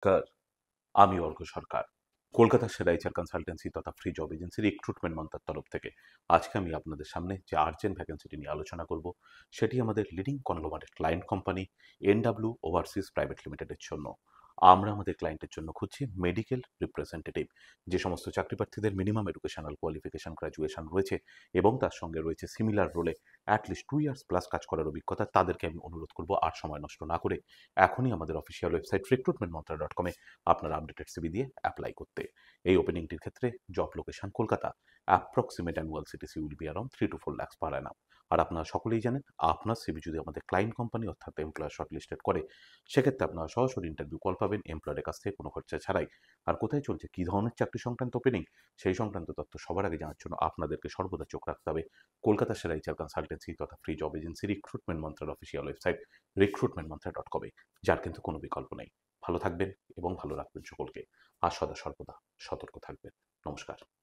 নমস্কার, আমি অর্ঘ্য সরকার। কলকাতার সেরা এইচআর কনসালটেন্সি তথা ফ্রি জব এজেন্সি রিক্রুটমেন্ট মন্ত্রার তরফ থেকে আজকে আমি আপনাদের সামনে যে আর্জেন্ট ভ্যাকেন্সিটি নিয়ে আলোচনা করব সেটি আমাদের leading conglomerate client company NW overseas private লিমিটেডের জন্য। আমরা আমাদের ক্লায়েন্টের জন্য খুঁজছি মেডিকেল রিপ্রেজেন্টেটিভ। যে সমস্ত চাকরি প্রার্থীদের মিনিমাম এডুকেশনাল কোয়ালিফিকেশন গ্র্যাজুয়েশন রয়েছে এবং তার সঙ্গে রয়েছে সিমিলার রোলে অ্যাটলিস্ট 2 ইয়ার্স প্লাস কাজ করার অভিজ্ঞতা, তাদেরকে আমি অনুরোধ করব আর সময় নষ্ট না করে এখনই আমাদের অফিসিয়াল ওয়েবসাইট recruitmentmantra.com-এ আপনার আপডেটেড সিভি দিয়ে অ্যাপ্লাই করতে। এই ওপেনিংটির ক্ষেত্রে job location Kolkata. Approximate annual CTC will be around 3 to 4 lakhs per annum। আর আপনারা সকলেই জানেন, আপনার সিভি যদি আমাদের ক্লায়েন্ট কোম্পানি অর্থাৎ এমপ্লয়ার শর্টলিস্টেড করে, সেক্ষেত্রে আপনারা সরাসরি ইন্টারভিউ কল পাবেন এমপ্লয়ারের কাছ থেকে কোনো খরচা ছাড়াই। আর কোথায় চলছে, কী ধরনের চাকরি সংক্রান্ত ওপেনিং, সেই সংক্রান্ত তথ্য সবার আগে জানার জন্য আপনাদেরকে সর্বদা চোখ রাখতে হবে কলকাতার সেরা এইচআর কনসালটেন্সি তথা ফ্রি জব এজেন্সি রিক্রুটমেন্ট মন্ত্রার অফিসিয়াল ওয়েবসাইট recruitmentmantra.com-এ, যার কিন্তু কোনো বিকল্প নেই। ভালো থাকবেন এবং ভালো রাখবেন সকলকে। আর সদা সর্বদা সতর্ক থাকবেন। নমস্কার।